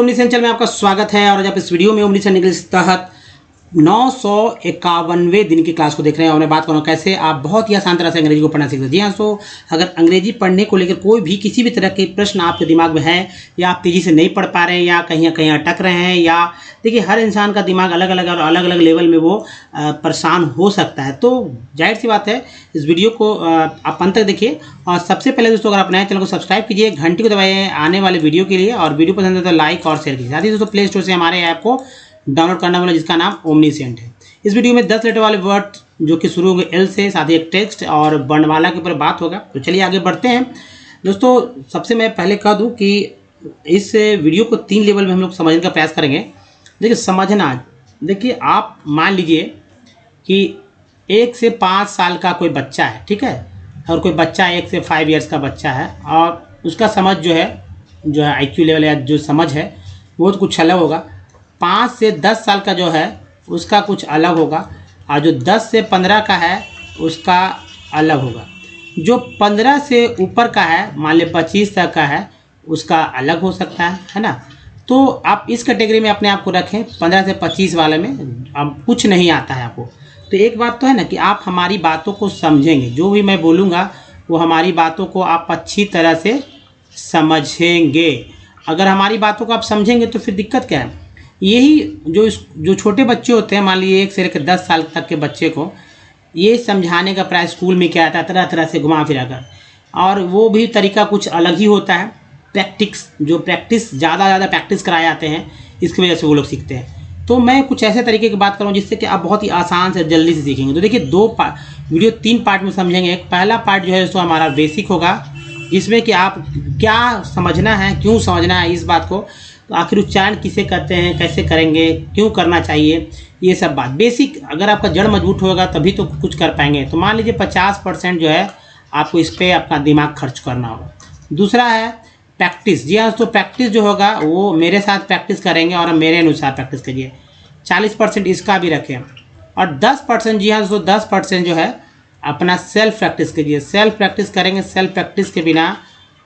ओमनीसेंचल में आपका स्वागत है। और आज आप इस वीडियो में ओमनीसेंचल इंग्लिश तहत 951वें दिन की क्लास को देख रहे हैं और मैं बात कर रहा हूँ कैसे आप बहुत ही आसान तरह से अंग्रेजी को पढ़ना सीख सकते हैं। जी हाँ, तो अगर अंग्रेजी पढ़ने को लेकर कोई भी किसी भी तरह के प्रश्न आपके दिमाग में है या आप तेज़ी से नहीं पढ़ पा रहे हैं या कहीं ना कहीं अटक रहे हैं, या देखिए हर इंसान का दिमाग अलग अलग और अलग अलग लेवल में वो परेशान हो सकता है। तो जाहिर सी बात है, इस वीडियो को आप अंत तक देखिए। और सबसे पहले दोस्तों, अगर आप नए चैनल को सब्सक्राइब कीजिए, घंटी को दबाइए आने वाले वीडियो के लिए, और वीडियो पसंद है तो लाइक और शेयर कीजिए। साथ ही दोस्तों प्ले स्टोर से हमारे ऐप को डाउनलोड करना बोला जिसका नाम ओमनीसेंट है। इस वीडियो में 10 लेटर वाले वर्ड जो कि शुरू होंगे एल से, साथ ही एक टेक्स्ट और वर्णमाला के ऊपर बात होगा। तो चलिए आगे बढ़ते हैं दोस्तों। सबसे मैं पहले कह दूं कि इस वीडियो को 3 लेवल में हम लोग समझने का प्रयास करेंगे। देखिए समझना, देखिए आप मान लीजिए कि 1 से 5 साल का कोई बच्चा है, ठीक है, और कोई बच्चा 1 से 5 ईयर्स का बच्चा है, और उसका समझ जो है IQ लेवल या जो समझ है वो तो कुछ अलग होगा। 5 से 10 साल का जो है उसका कुछ अलग होगा, और जो 10 से 15 का है उसका अलग होगा। जो 15 से ऊपर का है, मान लीजिए 25 तक का है, उसका अलग हो सकता है ना। तो आप इस कैटेगरी में अपने आप को रखें। 15 से 25 वाले में अब कुछ नहीं आता है आपको। तो एक बात तो है ना कि आप हमारी बातों को समझेंगे, जो भी मैं बोलूँगा वो हमारी बातों को आप अच्छी तरह से समझेंगे। अगर हमारी बातों को आप समझेंगे तो फिर दिक्कत क्या है। यही जो छोटे बच्चे होते हैं, मान लीजिए 1 से लेकर 10 साल तक के बच्चे को ये समझाने का प्रयास स्कूल में क्या आता है, तरह तरह से घुमा फिरा कर, और वो भी तरीका कुछ अलग ही होता है। प्रैक्टिस ज़्यादा प्रैक्टिस कराए जाते हैं, इसकी वजह से वो लोग सीखते हैं। तो मैं कुछ ऐसे तरीके की बात करूँ जिससे कि आप बहुत ही आसान से जल्दी से सीखेंगे। तो देखिए वीडियो 3 पार्ट में समझेंगे। एक पहला पार्ट जो है तो हमारा बेसिक होगा, जिसमें कि आप क्या समझना है, क्यों समझना है इस बात को, तो आखिर उच्चारण किसे कहते हैं, कैसे करेंगे, क्यों करना चाहिए, ये सब बात बेसिक। अगर आपका जड़ मजबूत होगा तभी तो कुछ कर पाएंगे। तो मान लीजिए 50% जो है आपको इस पर अपना दिमाग खर्च करना होगा। दूसरा है प्रैक्टिस। जी हाँ, तो प्रैक्टिस जो होगा वो मेरे साथ प्रैक्टिस करेंगे और मेरे अनुसार प्रैक्टिस करिए। 40% इसका भी रखें, और 10% जी हाँ, तो 10% जो है अपना सेल्फ प्रैक्टिस कीजिए। सेल्फ प्रैक्टिस करेंगे, सेल्फ प्रैक्टिस के बिना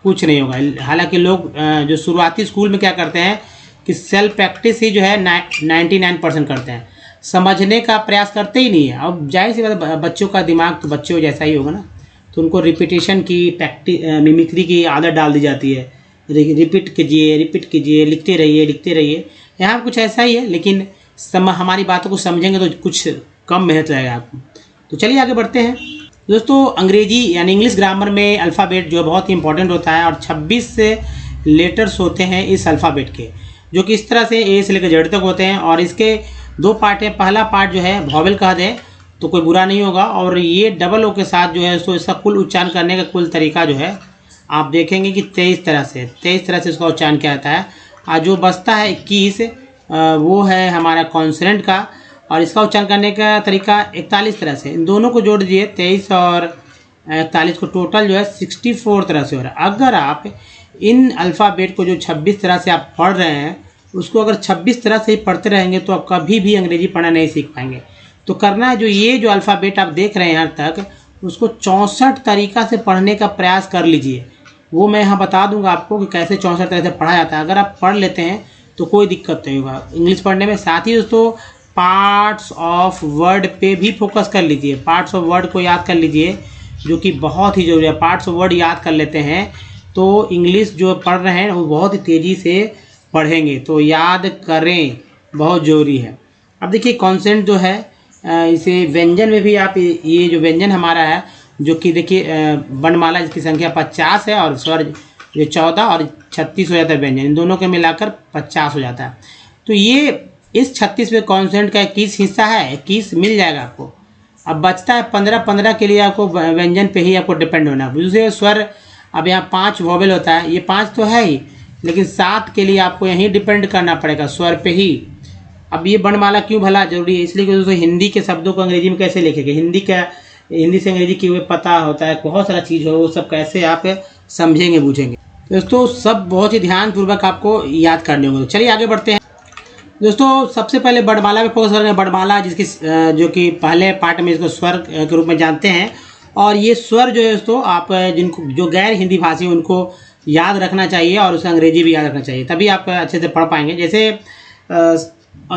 कुछ नहीं होगा। हालांकि लोग जो शुरुआती स्कूल में क्या करते हैं कि सेल्फ प्रैक्टिस ही जो है 99% करते हैं, समझने का प्रयास करते ही नहीं है। अब जाहिर सी बात है, बच्चों का दिमाग तो बच्चों जैसा ही होगा ना, तो उनको रिपीटेशन की मिमिक्री की आदत डाल दी जाती है। रिपीट कीजिए, लिखते रहिए। यहाँ कुछ ऐसा ही है, लेकिन हमारी बातों को समझेंगे तो कुछ कम मेहनत लगेगा आपको। तो चलिए आगे बढ़ते हैं दोस्तों। अंग्रेजी यानी इंग्लिश ग्रामर में अल्फ़ाबेट जो बहुत ही इंपॉर्टेंट होता है, और 26 से लेटर्स होते हैं इस अल्फ़ाबेट के, जो कि इस तरह से ए से लेकर जेड तक होते हैं। और इसके 2 पार्ट हैं। पहला पार्ट जो है वॉवेल कह दें तो कोई बुरा नहीं होगा, और ये डबल ओ के साथ जो है तो इसका कुल उच्चारण करने का कुल तरीका जो है आप देखेंगे कि 23 तरह से इसका उच्चारण किया जाता है। और जो बचता है 21 वो है हमारा कॉन्सोनेंट का, और इसका उच्चारण करने का तरीका 41 तरह से। इन दोनों को जोड़ दीजिए, 23 और 41 को टोटल जो है 64 तरह से हो रहा है। अगर आप इन अल्फ़ाबेट को जो 26 तरह से आप पढ़ रहे हैं उसको अगर 26 तरह से ही पढ़ते रहेंगे तो आप कभी भी अंग्रेजी पढ़ना नहीं सीख पाएंगे। तो करना है, ये जो अल्फ़ाबेट आप देख रहे हैं यहाँ तक, उसको 64 तरीका से पढ़ने का प्रयास कर लीजिए। वो मैं यहाँ बता दूँगा आपको कि कैसे 64 तरह से पढ़ा जाता है। अगर आप पढ़ लेते हैं तो कोई दिक्कत नहीं होगा इंग्लिश पढ़ने में। साथ ही दोस्तों पार्ट्स ऑफ वर्ड पे भी फोकस कर लीजिए। पार्ट्स ऑफ वर्ड को याद कर लीजिए, जो कि बहुत ही ज़रूरी है। पार्ट्स ऑफ वर्ड याद कर लेते हैं तो इंग्लिश जो पढ़ रहे हैं वो बहुत ही तेज़ी से पढ़ेंगे। तो याद करें, बहुत ज़रूरी है। अब देखिए कॉन्सेंट जो है, इसे व्यंजन में भी आप ये जो व्यंजन हमारा है, जो कि देखिए वर्णमाला जिसकी संख्या 50 है, और स्वर जो 14 और 36 हो जाता है व्यंजन, इन दोनों के मिलाकर 50 हो जाता है। तो ये इस 36वें कॉन्सेंट का 21 हिस्सा है, 21 मिल जाएगा आपको। अब बचता है 15 के लिए आपको व्यंजन पे ही आपको डिपेंड होना है। दूसरे स्वर, अब यहाँ 5 वॉवेल होता है, ये 5 तो है ही, लेकिन 7 के लिए आपको यहीं डिपेंड करना पड़ेगा, स्वर पे ही। अब ये वर्णमाला क्यों भला जरूरी है, इसलिए कि दोस्तों हिंदी के शब्दों को अंग्रेजी में कैसे लिखेंगे, हिंदी से अंग्रेजी की पता होता है, बहुत सारा चीज़ हो, वो सब कैसे आप समझेंगे बूझेंगे दोस्तों, सब बहुत ही ध्यानपूर्वक आपको याद करने होंगे। चलिए आगे बढ़ते हैं दोस्तों। सबसे पहले वर्णमाला पे फोकस करेंगे। वर्णमाला जिसकी जो कि पहले पार्ट में इसको स्वर के रूप में जानते हैं, और ये स्वर जो है दोस्तों आप जिनको जो गैर हिंदी भाषी उनको याद रखना चाहिए और उसका अंग्रेजी भी याद रखना चाहिए, तभी आप अच्छे से पढ़ पाएंगे। जैसे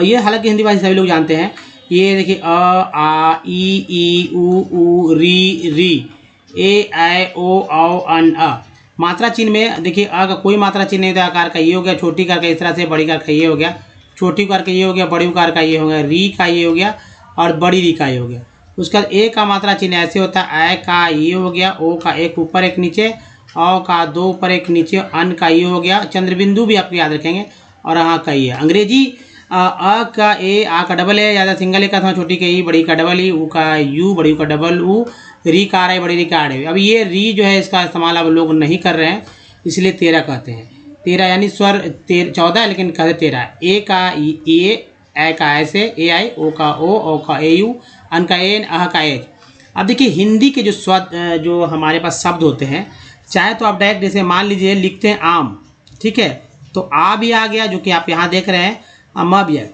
ये हालांकि हिंदी भाषा सभी लोग जानते हैं। ये देखिए अ आ ई उ री ए ऐ ओ औ अन अ। मात्रा चिन्ह में देखिए अ का कोई मात्रा चिन्ह नहीं होता, आकार का ये हो गया, छोटी कार का इस तरह से, बड़ी कार का ये हो गया, छोटी कार का ये हो गया, बड़ी कार का ये हो गया, री का ये हो गया और बड़ी री का ये हो गया। उसका ए का मात्रा चिन्ह ऐसे होता है, ऐ का ये हो गया, ओ का एक ऊपर एक नीचे, औ का दो ऊपर एक नीचे, अन का ये हो गया, चंद्रबिंदु भी आप याद रखेंगे, और अ का ये। अंग्रेजी अ का ए, आ का डबल ए, ज़्यादा सिंगल ए का था, छोटी के ई, बड़ी का डबल ई, ऊ का यू, बड़ी का डबल ऊ, री का आ रहा है, बड़ी री का आ रही है। अब ये री जो है इसका इस्तेमाल अब लोग नहीं कर रहे हैं, इसलिए 13 कहते हैं। 13 यानी स्वर 14 है लेकिन कहते 13। ए का ए, ऐ का ऐसे, ए आई, ओ का ओ का ए यू, अन का एन, अह का एच। अब देखिए हिंदी के जो हमारे पास शब्द होते हैं, चाहे तो आप डायरेक्ट जैसे मान लीजिए लिखते हैं आम, ठीक है, तो आ भी आ गया जो कि आप यहाँ देख रहे हैं, म भी है।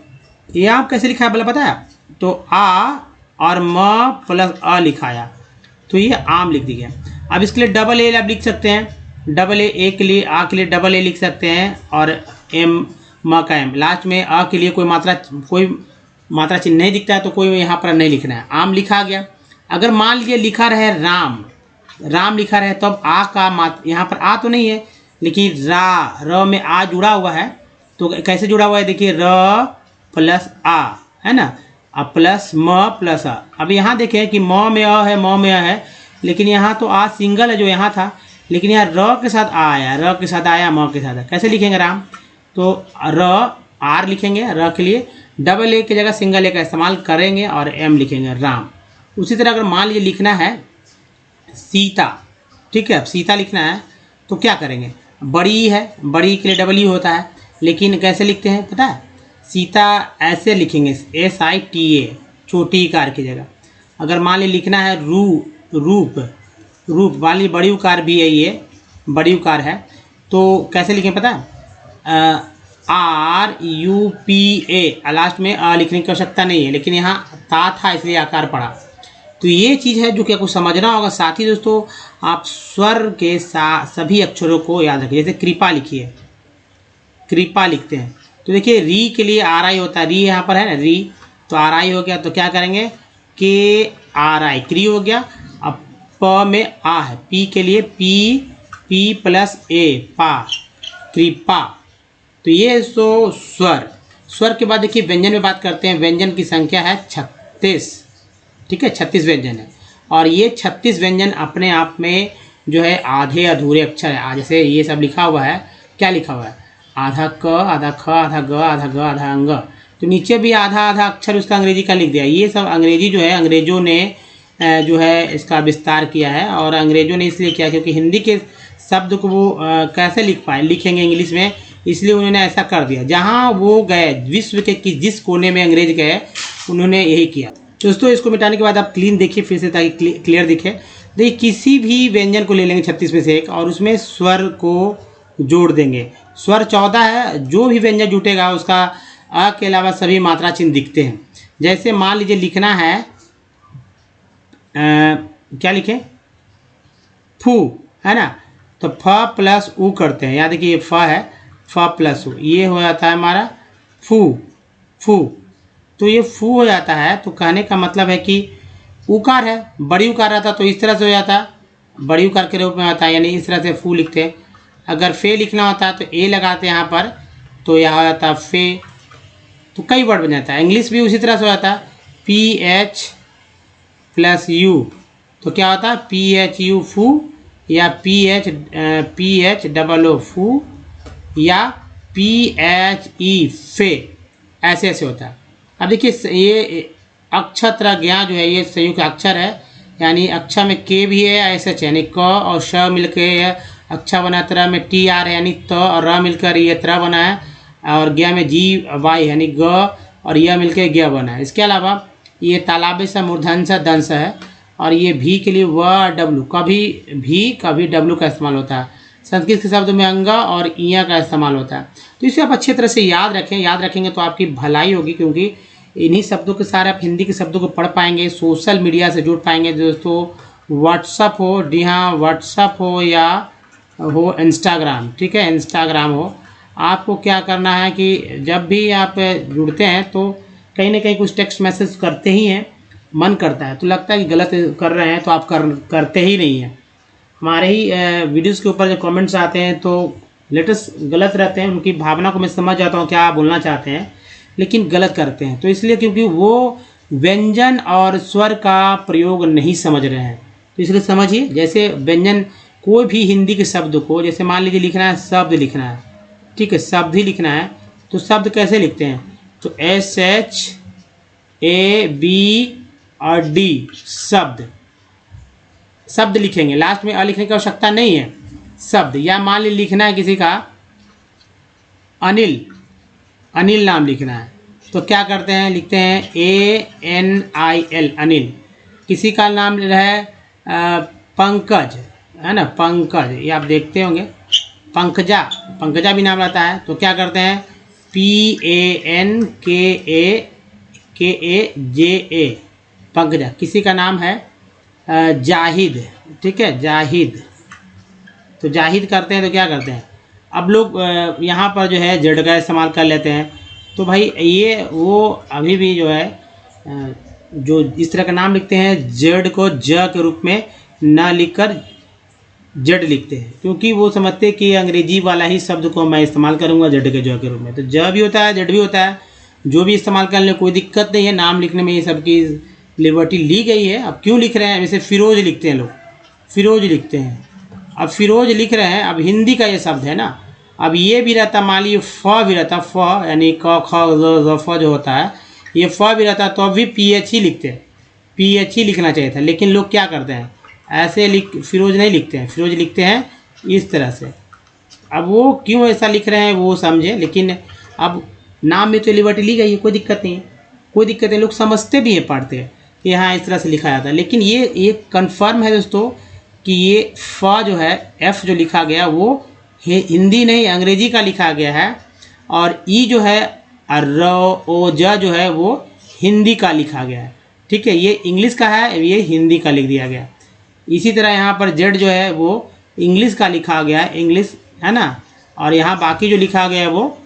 ये आप कैसे लिखा है बोला पता है? तो आ और म प्लस अ लिखाया, तो ये आम लिख दिया। अब इसके लिए डबल ए आप लिख सकते हैं, डबल ए के लिए, आ के लिए डबल ए लिख सकते हैं, और एम, म का एम, लास्ट में अ के लिए कोई मात्रा चिन्ह नहीं दिखता है तो कोई यहाँ पर नहीं लिखना है, आम लिखा गया। अगर मान लीजिए लिखा रहे राम लिखा रहे, तब आ का यहाँ पर आ तो नहीं है, लेकिन र में आ जुड़ा हुआ है, तो कैसे जुड़ा हुआ है देखिए, र प्लस आ है ना, अब प्लस म प्लस आ। अब यहाँ देखें कि म में अ है, म में अ है, लेकिन यहाँ तो आ सिंगल है जो यहाँ था, लेकिन यहाँ र के साथ आ आया, र के साथ आया, म के साथ आया। कैसे लिखेंगे राम? तो र आर लिखेंगे, र के लिए डबल ए की जगह सिंगल ए का इस्तेमाल करेंगे और एम लिखेंगे राम। उसी तरह अगर मान लीजिए लिखना है सीता, ठीक है, अब सीता लिखना है तो क्या करेंगे, बड़ी है, बड़ी के लिए डबल ई होता है, लेकिन कैसे लिखते हैं पता है? सीता ऐसे लिखेंगे, SITA, छोटी कार की जगह। अगर मान लीजिए लिखना है रूप, मान लीजिए बड़ी उकार भी है, ये बड़ी उकार है, तो कैसे लिखें पता है? RUPA, लास्ट में अ लिखने की आवश्यकता नहीं है, लेकिन यहाँ ता था इसलिए आकार पड़ा। तो ये चीज़ है जो कि आपको समझना होगा। साथ ही दोस्तों आप स्वर के सभी अक्षरों को याद रखिए। जैसे कृपा लिखिए, कृपा लिखते हैं तो देखिए री के लिए RI होता है, री यहाँ पर है ना, री, तो RI हो गया, तो क्या करेंगे KRI, क्री हो गया। अब प में आ है, पी के लिए P प्लस A, पा, कृपा। तो ये सो स्वर के बाद देखिए व्यंजन में बात करते हैं। व्यंजन की संख्या है 36, ठीक है, 36 व्यंजन है, और ये 36 व्यंजन अपने आप में जो है आधे अधूरे अक्षर है। जैसे ये सब लिखा हुआ है, क्या लिखा हुआ है? आधा क, आधा ख, आधा ग, आधा ग, आधा अंग, तो नीचे भी आधा आधा अक्षर उसका अंग्रेजी का लिख दिया। ये सब अंग्रेजी जो है, अंग्रेजों ने जो है इसका विस्तार किया है, और अंग्रेजों ने इसलिए किया क्योंकि हिंदी के शब्द को वो कैसे लिखेंगे इंग्लिश में, इसलिए उन्होंने ऐसा कर दिया। जहाँ वो गए, विश्व के जिस कोने में अंग्रेज गए, उन्होंने यही किया। दोस्तों इसको मिटाने के बाद आप क्लीन देखिए फिर से, ताकि क्लियर दिखे। देखिए किसी भी व्यंजन को ले लेंगे 36 में से एक, और उसमें स्वर को जोड़ देंगे। स्वर 14 है, जो भी व्यंजन जुटेगा उसका अ के अलावा सभी मात्रा चिन्ह दिखते हैं। जैसे मान लीजिए लिखना है क्या लिखें, फू, है ना, तो फ प्लस ऊ करते हैं। याद देखिए ये फ है, फ प्लस ऊ, ये हो जाता है हमारा फू। तो ये फू हो जाता है, तो कहने का मतलब है कि उकार है, बड़ी उकार रहता तो इस तरह से हो जाता, बड़ी उकार के रूप में आता है, यानी इस तरह से फू लिखते हैं। अगर फे लिखना होता है तो ए लगाते हैं यहाँ पर, तो यहाँ हो जाता है फे। तो कई वर्ड बन जाता है। इंग्लिश भी उसी तरह से हो जाता है, PH प्लस U, तो क्या होता है PHU फू, या PH डबल O फू, या PHE फे, ऐसे ऐसे होता है। अब देखिए ये अक्षर ज्ञा जो है ये संयुक्त अक्षर है, यानी अक्षर में के भी है, ऐसे यानी क और श मिलकर अक्षर बना, त्र में TR है यानी त, और र मिलकर ये त्र बना है, और ज्ञा में GY यानी ग, और यह मिलकर ज्ञ बना है। इसके अलावा ये तालाबे से मूर्धन्य से दंश है, और ये भी के लिए व डब्लू, कभी भी कभी डब्लू का इस्तेमाल होता है। संस्कृत के शब्दों में अंग और इया का इस्तेमाल होता है। तो इसे आप अच्छी तरह से याद रखें, याद रखेंगे तो आपकी भलाई होगी, क्योंकि इन्हीं शब्दों के सारे आप हिंदी के शब्दों को पढ़ पाएंगे, सोशल मीडिया से जुड़ पाएंगे। दोस्तों व्हाट्सअप हो, जी हाँ व्हाट्सअप हो, या हो इंस्टाग्राम, ठीक है, इंस्टाग्राम हो, आपको क्या करना है कि जब भी आप जुड़ते हैं तो कहीं ना कहीं कुछ टेक्स्ट मैसेज करते ही हैं, मन करता है तो लगता है कि गलत कर रहे हैं तो आप करते ही नहीं हैं। हमारे ही वीडियोस के ऊपर जो कमेंट्स आते हैं तो लेटेस्ट गलत रहते हैं, उनकी भावना को मैं समझ जाता हूँ क्या आप बोलना चाहते हैं, लेकिन गलत करते हैं। तो इसलिए क्योंकि वो व्यंजन और स्वर का प्रयोग नहीं समझ रहे हैं, तो इसलिए समझिए। जैसे व्यंजन कोई भी हिंदी के शब्द को, जैसे मान लीजिए लिखना है, शब्द लिखना है, ठीक है, शब्द ही लिखना है, तो शब्द कैसे लिखते हैं, तो SHABD शब्द, शब्द लिखेंगे, लास्ट में अ लिखने की आवश्यकता नहीं है, शब्द। या मान लीजिए लिखना है किसी का अनिल, अनिल नाम लिखना है, तो क्या करते हैं, लिखते हैं ANIL अनिल। किसी का नाम है पंकज, है ना, पंकज, ये आप देखते होंगे, पंकजा, पंकजा भी नाम रहता है, तो क्या करते हैं PANKAJA पंकजा। किसी का नाम है जाहिद, ठीक है, जाहिद, तो जाहिद करते हैं तो क्या करते हैं, अब लोग यहाँ पर जो है जेड का इस्तेमाल कर लेते हैं, तो भाई ये वो अभी भी जो है जो इस तरह का नाम लिखते हैं, जेड को ज के रूप में ना लिखकर जेड लिखते हैं, क्योंकि वो समझते हैं कि अंग्रेजी वाला ही शब्द को मैं इस्तेमाल करूँगा जेड के ज के रूप में। तो ज भी होता है, जेड भी होता है, जो भी इस्तेमाल करने में कोई दिक्कत नहीं है, नाम लिखने में ये सब की लिबर्टी ली गई है। अब क्यों लिख रहे हैं, जैसे फिरोज लिखते हैं लोग, फिरोज लिखते हैं, अब फिरोज लिख रहे हैं, अब हिंदी का ये शब्द है ना, अब ये भी रहता, मान लीजिए फ भी रहता, फ यानी क ख ज फ जो होता है, ये फ भी रहता तो अब भी PH ही लिखते हैं, PH ही लिखना चाहिए था, लेकिन लोग क्या करते हैं ऐसे फिरोज नहीं लिखते हैं, फिरोज लिखते हैं इस तरह से। अब वो क्यों ऐसा लिख रहे हैं वो समझे, लेकिन अब नाम में तो लिबर्टी ली गई है, कोई दिक्कत नहीं है, कोई दिक्कत नहीं, लोग समझते भी हैं, पढ़ते हैं कि हाँ इस तरह से लिखा जाता है। लेकिन ये कन्फर्म है दोस्तों कि ये फ जो है, F जो लिखा गया वो हिंदी नहीं अंग्रेजी का लिखा गया है, और ई जो है र ओ ज जो है वो हिंदी का लिखा गया है, ठीक है, ये इंग्लिश का है, ये हिंदी का लिख दिया गया। इसी तरह यहाँ पर जेड जो है वो इंग्लिश का लिखा गया है, इंग्लिश है ना, और यहाँ बाकी जो लिखा गया है वो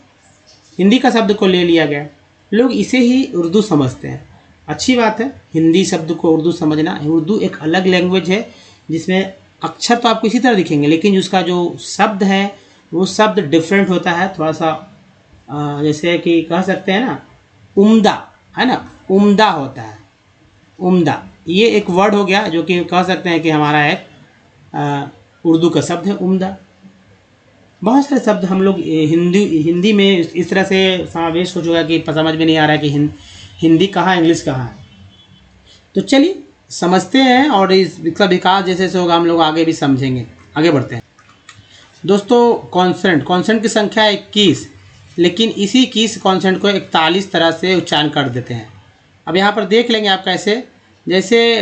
हिंदी का शब्द को ले लिया गया। लोग इसे ही उर्दू समझते हैं, अच्छी बात है हिंदी शब्द को उर्दू समझना। उर्दू एक अलग लैंग्वेज है जिसमें अक्षर तो आपको इसी तरह दिखेंगे, लेकिन उसका जो शब्द है वो शब्द डिफरेंट होता है थोड़ा सा, जैसे कि कह सकते हैं ना उम्दा, है ना, उम्दा होता है, उम्दा, ये एक वर्ड हो गया जो कि कह सकते हैं कि हमारा एक उर्दू का शब्द है उम्दा। बहुत सारे शब्द हम लोग हिंदी में इस तरह से समावेश हो चुका है कि समझ में नहीं आ रहा है कि हिंदी कहाँ इंग्लिश कहाँ है। तो चलिए समझते हैं, और इसका विकास जैसे से होगा हम लोग आगे भी समझेंगे। आगे बढ़ते हैं दोस्तों। कॉन्सेंट की संख्या 21, लेकिन इसी 21 कॉन्सेंट को 41 तरह से उच्चारण कर देते हैं। अब यहाँ पर देख लेंगे आप कैसे, जैसे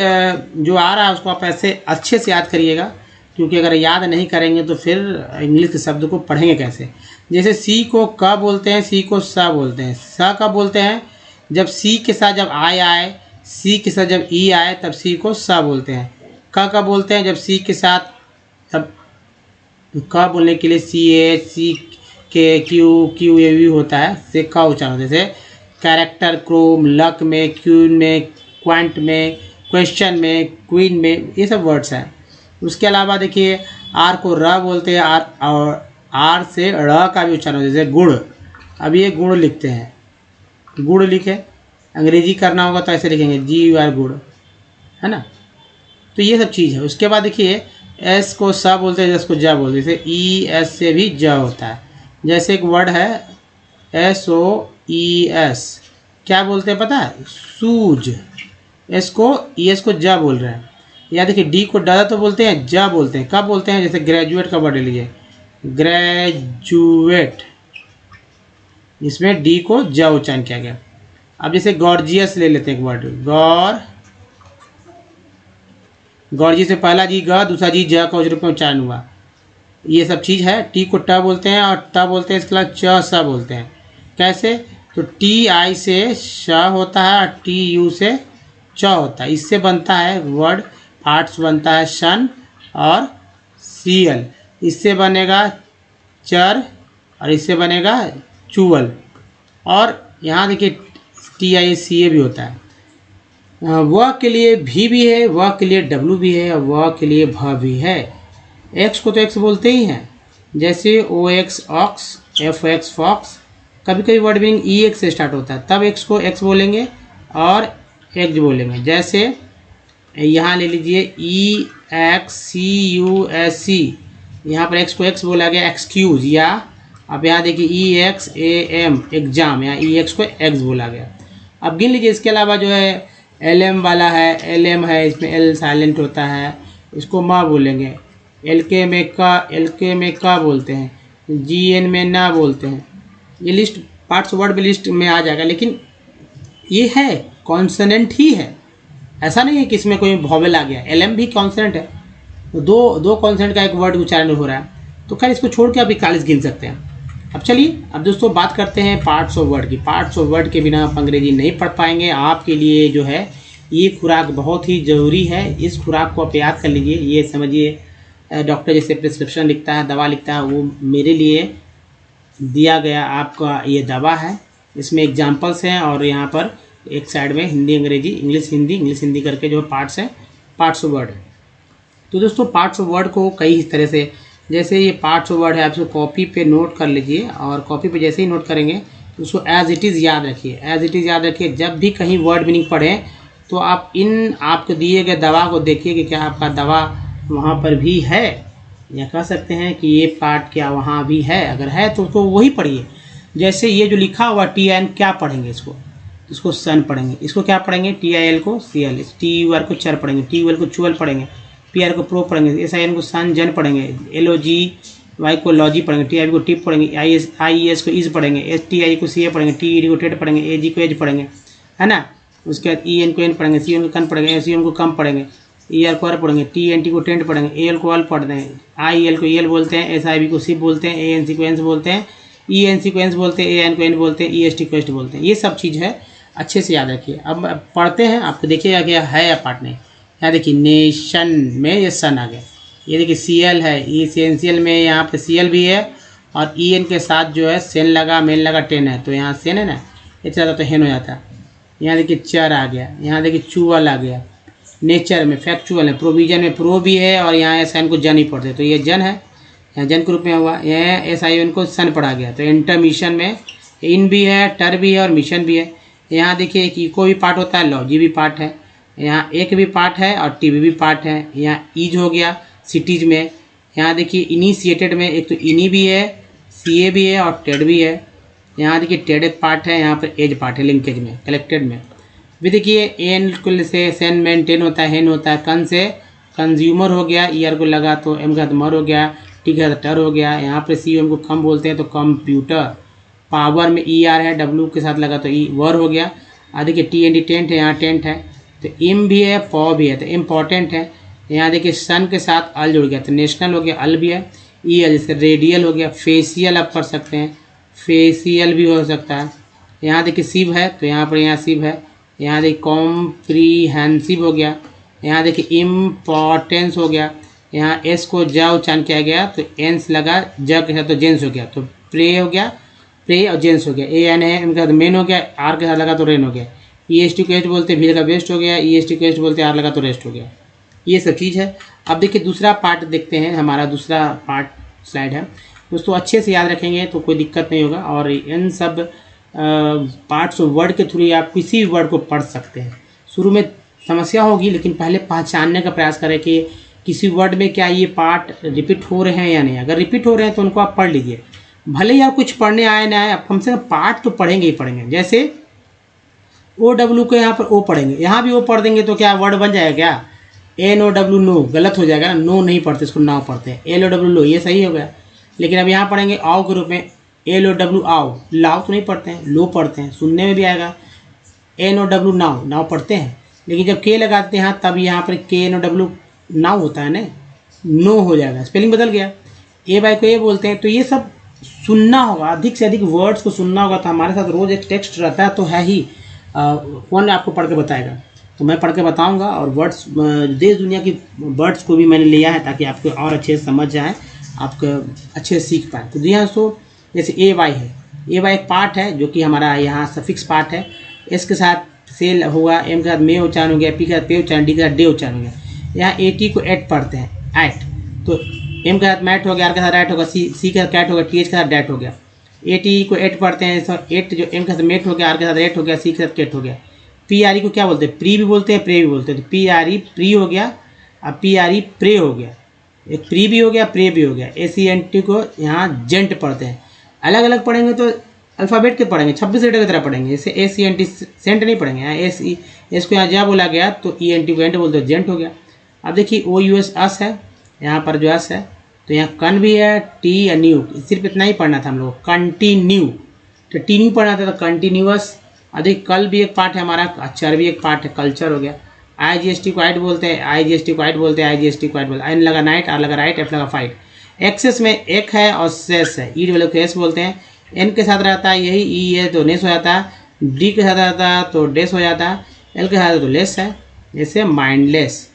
जो आ रहा है उसको आप ऐसे अच्छे से याद करिएगा, क्योंकि अगर याद नहीं करेंगे तो फिर इंग्लिश के शब्द को पढ़ेंगे कैसे। जैसे सी को क बोलते हैं, सी को स बोलते हैं। स कब बोलते हैं, जब सी के साथ जब आई आए, सी के साथ जब ई आए तब सी को स बोलते हैं। क कब बोलते हैं, जब सी के साथ, तब क बोलने के लिए सी ए सी के क्यू ए वी होता है, से क उच्चारण। जैसे कैरेक्टर, क्रोम, लक में, क्यून में, क्वांट में, क्वेश्चन में, क्वीन में, ये सब वर्ड्स हैं। उसके अलावा देखिए आर को र बोलते हैं, आर और आर से ड़ का भी उच्चारण, जैसे गुड़। अब ये गुड़ लिखते हैं, गुड़ लिखे, अंग्रेजी करना होगा तो ऐसे लिखेंगे GUR गुड़, है ना। तो ये सब चीज़ है। उसके बाद देखिए एस को स बोलते हैं, एस को ज बोलते हैं, जैसे ES से भी ज होता है। जैसे एक वर्ड है SOES, क्या बोलते हैं पता है, सूज। एस को ES को ज बोल रहे हैं। या देखिए डी को ड तो बोलते हैं, ज बोलते हैं। कब बोलते हैं, जैसे ग्रेजुएट का वर्ड ले लीजिए, ग्रेजुएट, इसमें डी को ज उच्चारण किया गया। अब जैसे गॉर्जियस ले लेते हैं एक वर्ड, गॉर्जियस से पहला जी ग, दूसरा जी ज का रूप में उच्चारण हुआ। ये सब चीज़ है। टी को ट बोलते हैं और ट बोलते हैं, इसके अलावा च स बोलते हैं। कैसे, तो TI से श होता है और TU से च होता है। इससे बनता है वर्ड, आर्ट्स बनता है शन और CL। इससे बनेगा चर और इससे बनेगा चुवल। और यहाँ देखिए TICA भी होता है। वह के लिए भी है, वह के लिए W भी है और वह के लिए भ भी है। X को तो X बोलते ही हैं, जैसे OX ऑक्स, FX फॉक्स। कभी कभी वर्ड मीनिंग EX से स्टार्ट होता है, तब X को X बोलेंगे और X बोलेंगे। जैसे यहाँ ले लीजिए EXCUSC, यहाँ पर X को X बोला गया एक्सक्यूज, या अब यहाँ देखिए EXAM एग्जाम, यहाँ EX को X बोला गया। अब गिन लीजिए, इसके अलावा जो है LM वाला है, LM है, इसमें L साइलेंट होता है, इसको माँ बोलेंगे। LK में का बोलते हैं, GN में ना बोलते हैं। ये लिस्ट पार्ट्स वर्ड लिस्ट में आ जाएगा, लेकिन ये है कॉन्सोनेंट ही है, ऐसा नहीं है कि इसमें कोई वॉवेल आ गया। LM भी कॉन्सोनेंट है, दो कॉन्सोनेंट का एक वर्ड उच्चारण हो रहा है, तो खैर इसको छोड़ के आप 41 गिन सकते हैं। अब चलिए, अब दोस्तों बात करते हैं पार्ट्स ऑफ वर्ड की। पार्ट्स ऑफ वर्ड के बिना आप अंग्रेजी नहीं पढ़ पाएंगे। आपके लिए जो है ये खुराक बहुत ही ज़रूरी है, इस खुराक को आप याद कर लीजिए। ये समझिए, डॉक्टर जैसे प्रिस्क्रिप्शन लिखता है, दवा लिखता है, वो मेरे लिए दिया गया आपका ये दवा है। इसमें एग्जाम्पल्स हैं और यहाँ पर एक साइड में हिंदी अंग्रेजी, इंग्लिश हिंदी करके जो पार्ट्स हैं, पार्ट्स ऑफ वर्ड। तो दोस्तों पार्ट्स ऑफ वर्ड को कई तरह से, जैसे ये पार्ट्स ऑफ वर्ड है, आप इसको कॉपी पे नोट कर लीजिए और कॉपी पे जैसे ही नोट करेंगे उसको एज इट इज़ याद रखिए। एज इट इज़ याद रखिए, जब भी कहीं वर्ड मीनिंग पढ़ें तो आप इन आपको दिए गए दवा को देखिए कि क्या आपका दवा वहाँ पर भी है, या कह सकते हैं कि ये पार्ट क्या वहाँ भी है। अगर है तो उसको वही पढ़िए। जैसे ये जो लिखा हुआ TIN, क्या पढ़ेंगे इसको सन पढ़ेंगे, इसको क्या पढ़ेंगे TIL को CL, TUR को चर पढ़ेंगे, TUL को चुअल पढ़ेंगे, PR को प्रो पढ़ेंगे, SIN को सन जन पढ़ेंगे, LOGY को लॉजी पढ़ेंगे, TIP को टिप पढ़ेंगे, IES को इज पढ़ेंगे, STI को CA पढ़ेंगे, TED को टेड पढ़ेंगे, AG को एज पढ़ेंगे, है ना। उसके बाद EN को एन पढ़ेंगे, CN को कन पढ़ेंगे, SCM को कम पढ़ेंगे, ER को अर पढ़ेंगे, TNT को टेंट पढ़ेंगे, AL को अल पढ़ते हैं, IEL को EL बोलते हैं, SIB को सिप बोलते हैं, ANC को एंस बोलते हैं, ENC को एंस बोलते हैं, AN को एन बोलते हैं, EST को एस्ट बोलते हैं। ये सब चीज़ है, अच्छे से याद रखिए। अब पढ़ते हैं, आपको देखिएगा क्या है या पार्ट नहीं। यहाँ देखिए नेशन में ये सन आ गया, ये देखिए CL है, ESSENTIAL में यहाँ पे CL भी है और EN के साथ जो है सेन लगा, मेन लगा, टेन है, तो यहाँ सेन है ना, ये चला तो हेन हो जाता है। यहाँ देखिए चर आ गया, यहाँ देखिए चुअल आ गया, नेचर में फैक्चुअल है, प्रोविजन में प्रो भी है और यहाँ SN को जन ही पढ़ते, तो ये जन है, यहाँ जन के रूप में हुआ। यहाँ SIN को सन पढ़ा गया, तो इंटरमिशन में इन भी है, टर भी है और मिशन भी है। यहाँ देखिए एक इको भी पार्ट होता है, लॉजी भी पार्ट है, यहाँ एक भी पार्ट है और टीवी भी पार्ट है। यहाँ ईज हो गया सिटीज में। यहाँ देखिए इनिशिएटेड में एक तो इनी भी है, CA भी है और टेड भी है। यहाँ देखिए टेड एक पार्ट है, यहाँ पर एज पार्ट है लिंकेज में, कलेक्टेड में भी देखिए एन से सेन मेंटेन होता है, हेन होता है, कन से कंज्यूमर हो गया, ईयर को लगा तो एम का मर हो गया, टी का टर हो गया। यहाँ पर CM को कम बोलते हैं तो कंप्यूटर, पावर में ER है, W के साथ लगा तो वर हो गया। देखिए TNT टेंट है, यहाँ टेंट है, तो इम भी है, पॉ भी है, तो इम्पॉर्टेंट है। यहाँ देखिए सन के साथ अल जुड़ गया, तो नेशनल हो गया, अल भी है। EL जैसे रेडियल हो गया, फेसियल आप कर सकते हैं, फेसियल भी हो सकता है। यहाँ देखिए सिव है, तो यहाँ पर यहाँ सिव है। यहाँ देखिए कॉम्प्रीहेंसिव हो गया। यहाँ देखिए इम्पॉर्टेंस हो गया। यहाँ S को ज उच्चारण किया गया तो एंस लगा, ज के साथ तो जेंस हो गया, तो प्रे हो गया, प्रे और जेंस हो गया। AN है, इनका मेन हो गया, R के साथ लगा तो रेन हो गया। EST को एस्ट बोलते हैं, V लगा वेस्ट हो गया, EST को एस्ट बोलते हैं, R लगा तो रेस्ट हो गया। ये सब चीज़ है। अब देखिए दूसरा पार्ट देखते हैं, हमारा दूसरा पार्ट स्लाइड है दोस्तों। अच्छे से याद रखेंगे तो कोई दिक्कत नहीं होगा, और इन सब पार्ट्स ऑफ वर्ड के थ्रू आप किसी भी वर्ड को पढ़ सकते हैं। शुरू में समस्या होगी, लेकिन पहले पहचानने का प्रयास करें कि किसी वर्ड में क्या ये पार्ट रिपीट हो रहे हैं या नहीं। अगर रिपीट हो रहे हैं तो उनको आप पढ़ लीजिए, भले ही आप कुछ पढ़ने आए ना आए, आप कम से कम पार्ट तो पढ़ेंगे ही पढ़ेंगे। जैसे OW को यहाँ पर O पढ़ेंगे, यहाँ भी O पढ़ देंगे तो क्या वर्ड बन जाएगा क्या? NOW नो गलत हो जाएगा ना, नो नहीं पढ़ते, इसको नाव पढ़ते हैं। LOW लो, ये सही हो गया। लेकिन अब यहाँ पढ़ेंगे आओ के रूप में, LOW आओ, लाओ तो नहीं पढ़ते हैं, लो पढ़ते हैं, सुनने में भी आएगा। NOW नाव, नाव पढ़ते हैं, लेकिन जब के लगाते हैं तब यहाँ पर KNOW नाव होता है ना, नो हो जाएगा, स्पेलिंग बदल गया। ए बाई को ये बोलते हैं। तो ये सब सुनना होगा, अधिक से अधिक वर्ड्स को सुनना होगा। तो हमारे साथ रोज़ एक टेक्स्ट रहता है, तो है ही, कौन आपको पढ़ के बताएगा, तो मैं पढ़ के बताऊंगा। और वर्ड्स, देश दुनिया की वर्ड्स को भी मैंने लिया है ताकि आपको और अच्छे से समझ जाए। आपको अच्छे से सीख पाए। तो जी हाँ दोस्तों, जैसे ए वाई है, ए वाई एक पार्ट है जो कि हमारा यहाँ सफिक्स पार्ट है। एस के साथ सेल हुआ, एम के साथ मे उच्चारण हो गया, पी के साथ पे उच्चारण, डी के साथ डे उच्चारण हो गया। यहाँ ए टी को एट पढ़ते हैं, एट, तो एम के साथ मैट हो गया, आर के साथ रैट होगा, सी के साथ कैट होगा, टी एच के साथ डैट हो गया। ए टी को एट पढ़ते हैं, एट जो एम के साथ मेट हो गया, आर के साथ रेट हो गया, सी के साथ केट हो गया। पी आर ई को क्या बोलते हैं, प्री भी बोलते हैं, प्रे भी बोलते हैं। तो पी आर ई प्री हो गया, अब पी आर ई प्रे हो गया, एक प्री भी हो गया, प्रे भी हो गया। ए सी एन टी को यहाँ जेंट पढ़ते हैं। अलग अलग पढ़ेंगे तो अल्फ़ाबेट के पढ़ेंगे, 26 लेटर की तरह पढ़ेंगे। जैसे ए सी एन टी सेंट नहीं पढ़ेंगे, यहाँ एस को यहाँ जा बोला गया तो ई एन टी को एंट बोलते हैं, जेंट हो गया। अब देखिए ओ यू एस अस है, यहाँ पर जो अस है तो यहाँ कन भी है, टी या न्यू, सिर्फ इतना ही पढ़ना था हम लोग, कंटिन्यू, तो टी न्यू पढ़ना था तो कंटिन्यूअस। अधिक कल भी एक पार्ट है हमारा, चर भी एक पार्ट है, कल्चर हो गया। आई जी एस टी को आइट बोलते हैं, आई जी एस टी को आइट बोलते हैं, आई जी एस टी को आइट बोलते हैं। एन लगा नाइट, आर लगा राइट, एफ लगा फाइट। एक्सेस में एक है और सेस है, ई वाले को एस बोलते हैं। एन के साथ रहता है यही ई है तो नेस हो जाता है, डी के साथ रहता है तो डेस हो जाता है, एल के साथ तो लेस है, जैसे माइंडलेस।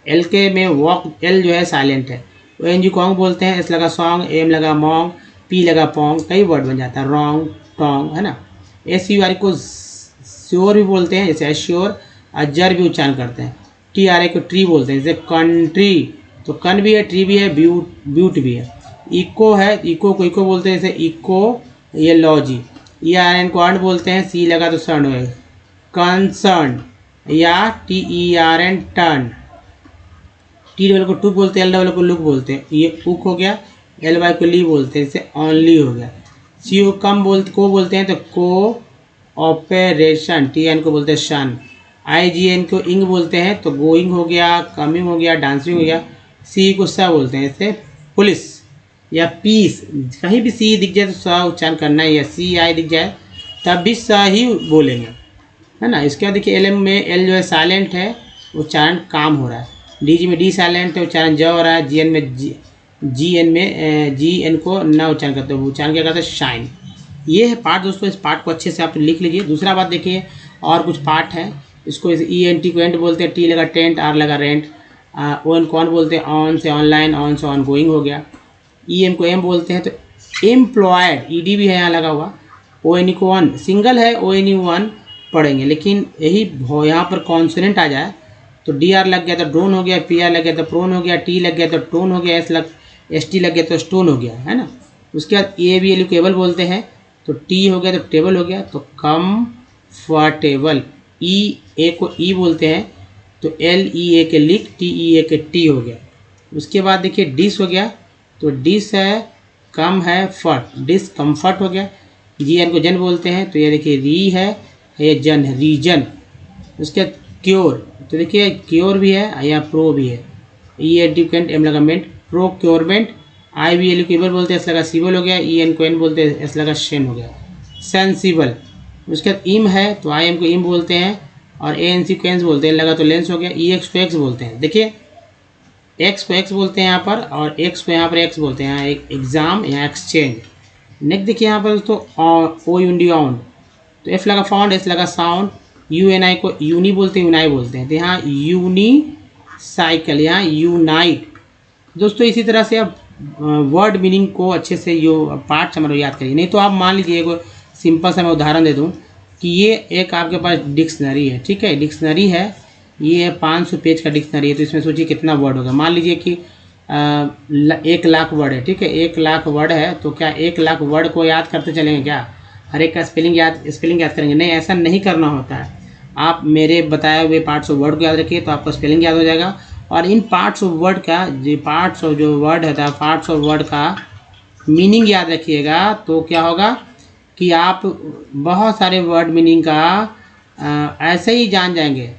एल के में वॉक, एल जो है साइलेंट है। ओ एन जी कॉन्ग बोलते हैं, एस लगा सॉन्ग, एम लगा मॉन्ग, पी लगा पोंग, कई वर्ड बन जाता है, रॉन्ग, टोंग, है ना। एस यू आर को श्योर भी बोलते हैं, जैसे एश्योर, अजर भी उच्चारण करते हैं। टी आर ए को ट्री बोलते हैं, जैसे कंट्री, तो कन भी है, ट्री भी है, ब्यूट भी है। इको है, इको को इको बोलते हैं, जैसे इको, ये लॉजी। ई आर एन को अर्न बोलते हैं, सी लगा तो सन है, कंसर्न, या T E R N turn. T double को टू बोलते हैं, एल डबल को लुक बोलते हैं, ये उक हो गया। एल वाई को ली बोलते हैं, जैसे ऑनली हो गया। सी ओ कम को बोलते हैं तो को ऑपरेशन, टी एन को बोलते हैं शन। आई जी एन को इंग बोलते हैं तो गोइंग हो गया, कमिंग हो गया, डांसिंग हो गया। सी को सा बोलते हैं, जैसे पुलिस या पीस, कहीं भी सी दिख जाए तो सा उच्चारण करना है, या सी आई दिख जाए तब भी सा ही बोलेंगे, है ना। इसके बाद देखिए एल एम में एल जो है साइलेंट है, उच्चारण काम हो रहा है। डी जी में डी साइलेंट है, उच्चारण ज हो रहा है। जी एन में जी एन को ना उच्चारण करते हो, उच्चारण क्या करते हैं, शाइन। ये है पार्ट दोस्तों, इस पार्ट को अच्छे से आप लिख लीजिए। दूसरा बात देखिए, और कुछ पार्ट है, इसको ई एन टी को एंट बोलते हैं, टी लगा टेंट, आर लगा रेंट। ओ एन कौन बोलते हैं, ऑन से ऑनलाइन, ऑन से ऑन गोइंग हो गया। ई एम को एम बोलते हैं तो एम्प्लॉयड, ई डी भी है यहाँ लगा हुआ। ओ एन ई को वन, सिंगल है, ओ एन ई वन पढ़ेंगे, लेकिन यही यहाँ पर कॉन्सोनेंट आ जाए तो डी आर लग गया तो ड्रोन हो गया, पी आर लग गया तो प्रोन हो गया, टी लग गया तो टोन हो गया, एस टी लग गया तो स्टोन हो गया, है ना। उसके बाद ए बी एल केबल बोलते हैं तो टी हो गया तो टेबल हो गया, तो कम्फर्टेबल। ई ए को ई बोलते हैं तो एल ई ए के लिक, टी ई ए के टी हो गया। उसके बाद देखिए डिस हो गया तो डिस है, कम है, फर्ट, डिस कम्फर्ट हो गया। जी एन को जन बोलते हैं तो ये देखिए री है, ये जन है, रीजन। उसके बाद क्योर, तो देखिए क्योर भी है या प्रो भी है, ई एडिकेंट, एम लगा मेंट, प्रोक्योरमेंट। आई बी एल केबल बोलते हैं, एस लगा सिबल हो गया। ई एन को एन बोलते हैं, एस लगा शेन हो गया, सेंसिबल। उसके बाद इम है तो आई एम को इम बोलते हैं, और ए एन सी को एंस बोलते हैं, लगा तो लेंस हो गया। ई एक्स को एक्स बोलते हैं, देखिए एक्स को एक्स बोलते हैं यहाँ पर, और एक्स को यहाँ पर एक्स बोलते हैं, यहाँ एक एग्जाम, यहाँ एक्सचेंज। नेक्स्ट देखिए यहाँ पर दोस्तों ओ यूनिडी ऑन, तो एफ लगा फाउंड, एस लगा साउंड। यू एन आई को यूनी बोलते हैं, यूनाई बोलते हैं, तो यहाँ यूनी साइकिल, यहाँ यूनाइट। दोस्तों इसी तरह से आप वर्ड मीनिंग को अच्छे से जो पार्ट्स हमारे याद करिए। नहीं तो आप मान लीजिए एक सिंपल सा मैं उदाहरण दे दूँ कि ये एक आपके पास डिक्शनरी है, ठीक है, डिक्शनरी है, ये है 500 पेज का डिक्शनरी है, तो इसमें सोचिए कितना वर्ड होगा। मान लीजिए कि 1 लाख वर्ड है, ठीक है, 1 लाख वर्ड है, तो क्या 1 लाख वर्ड को याद करते चलेंगे क्या, हर एक का स्पेलिंग याद करेंगे? नहीं, ऐसा नहीं करना होता है। आप मेरे बताए हुए पार्ट्स ऑफ वर्ड को याद रखिए तो आपका स्पेलिंग याद हो जाएगा। और इन पार्ट्स ऑफ वर्ड का पार्ट्स ऑफ जो वर्ड है, पार्ट्स ऑफ वर्ड का मीनिंग याद रखिएगा तो क्या होगा कि आप बहुत सारे वर्ड मीनिंग का ऐसे ही जान जाएंगे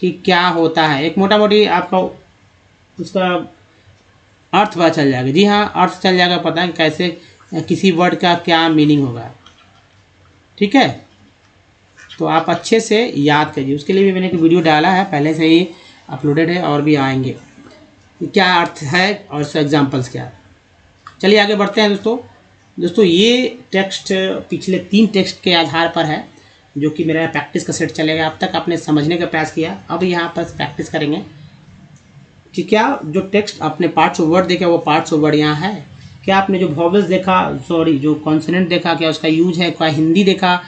कि क्या होता है। एक मोटा मोटी आपका उसका अर्थ पता चल जाएगा। जी हाँ, अर्थ चल जाएगा, पता है कैसे किसी वर्ड का क्या मीनिंग होगा, ठीक है। तो आप अच्छे से याद करिए। उसके लिए भी मैंने एक वीडियो डाला है, पहले से ही अपलोडेड है, और भी आएंगे क्या अर्थ है और इसका एग्जाम्पल्स क्या है। चलिए आगे बढ़ते हैं दोस्तों ये टेक्स्ट पिछले 3 टेक्स्ट के आधार पर है, जो कि मेरा प्रैक्टिस का सेट चलेगा। अब तक आपने समझने का प्रयास किया, अब यहाँ पर प्रैक्टिस करेंगे। कि क्या जो टेक्स्ट आपने पार्ट्स ऑफ वर्ड देखा वो पार्ट्स ऑफ वर्ड यहाँ है, क्या आपने जो वॉवेल्स देखा, सॉरी जो कॉन्सोनेंट देखा, क्या उसका यूज है, क्या हिंदी देखा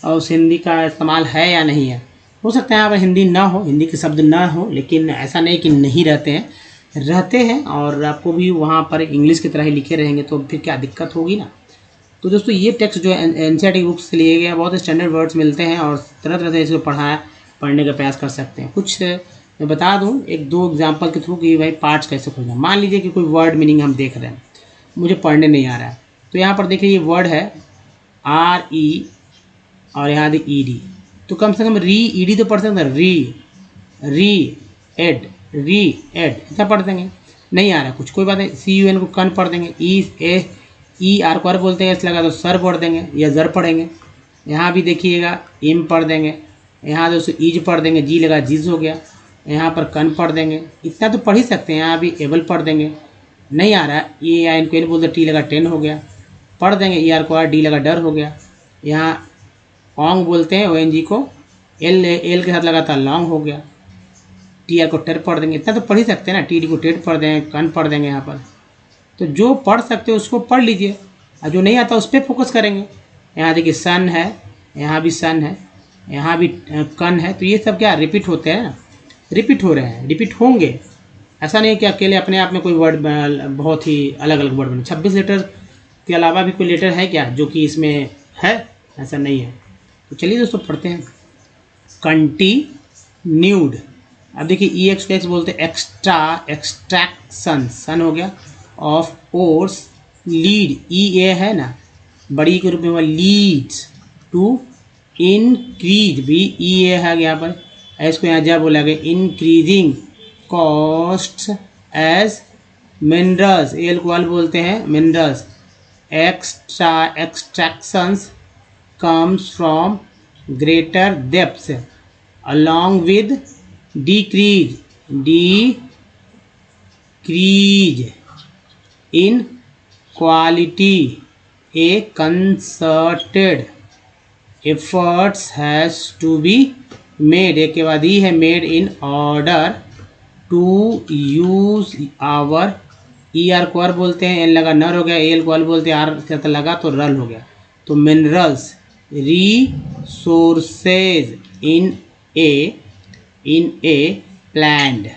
और उस हिंदी का इस्तेमाल है या नहीं है। हो सकता है यहाँ पर हिंदी ना हो, हिंदी के शब्द ना हो, लेकिन ऐसा नहीं कि नहीं रहते हैं, रहते हैं और आपको भी वहाँ पर इंग्लिश की तरह ही लिखे रहेंगे तो फिर क्या दिक्कत होगी ना। तो दोस्तों ये टेक्स्ट जो एनसीईआरटी बुक्स से लिए गए हैं, बहुत स्टैंडर्ड वर्ड्स मिलते हैं और तरह तरह से इसको पढ़ने का प्रयास कर सकते हैं। कुछ मैं बता दूं एक दो एग्जांपल के थ्रू कि भाई पार्ट्स कैसे खोजना। मान लीजिए कि कोई वर्ड मीनिंग हम देख रहे हैं, मुझे पढ़ने नहीं आ रहा है, तो यहाँ पर देखिए ये वर्ड है RE और यहाँ दे ED, तो कम से कम ED तो पढ़ सकते हैं, री एड ऐसा पढ़ देंगे। नहीं आ रहा कुछ, कोई बात नहीं, CUN को कन पढ़ देंगे, ER को बोलते हैं, इस लगा तो सर पढ़ देंगे या जर पढ़ेंगे। यहाँ भी देखिएगा इम पढ़ देंगे, यहाँ दोस्तों ईज पढ़ देंगे, जी लगा जीज हो गया, यहाँ पर कन पढ़ देंगे, इतना तो पढ़ ही सकते हैं। यहाँ भी एबल पढ़ देंगे, नहीं आ रहा ये इनको एन बोलते, टी लगा 10 हो गया, पढ़ देंगे, ER को R, डी लगा डर हो गया। यहाँ ओंग बोलते हैं, ONG को, एल के साथ लगातार लॉन्ग हो गया, TR को टर पढ़ देंगे, इतना तो पढ़ ही सकते हैं ना। TD को टेड पढ़ देंगे, कन पढ़ देंगे। यहाँ पर तो जो पढ़ सकते हो उसको पढ़ लीजिए और जो नहीं आता उस पर फोकस करेंगे। यहाँ देखिए सन है, यहाँ भी सन है, यहाँ भी कन है, तो ये सब क्या रिपीट होते हैं, रिपीट हो रहे हैं, रिपीट होंगे। ऐसा नहीं कि अकेले अपने आप में कोई वर्ड बहुत ही अलग अलग वर्ड बने। 26 लेटर के अलावा भी कोई लेटर है क्या जो कि इसमें है, ऐसा नहीं है। तो चलिए दोस्तों पढ़ते हैं। कंटिन्यूड, अब देखिए EX बोलते हैं एक्सट्रैक्शन, सन हो गया, ऑफ ओर्स, लीड, EA है ना, बड़ी के रूप में, लीड्स टू इंक्रीज, भी EA है यहाँ पर, इसको यहाँ जब बोला गया, increasing cost as minerals, L को अल बोलते हैं, minerals, extractions comes from greater depths along with decrease in quality, a concerted efforts has to be made, एक के बाद ही है made in order to use our, ER को R बोलते हैं, N लगा नर हो गया, AL को अल बोलते हैं, R से लगा तो रल हो गया। तो minerals, resources in a planned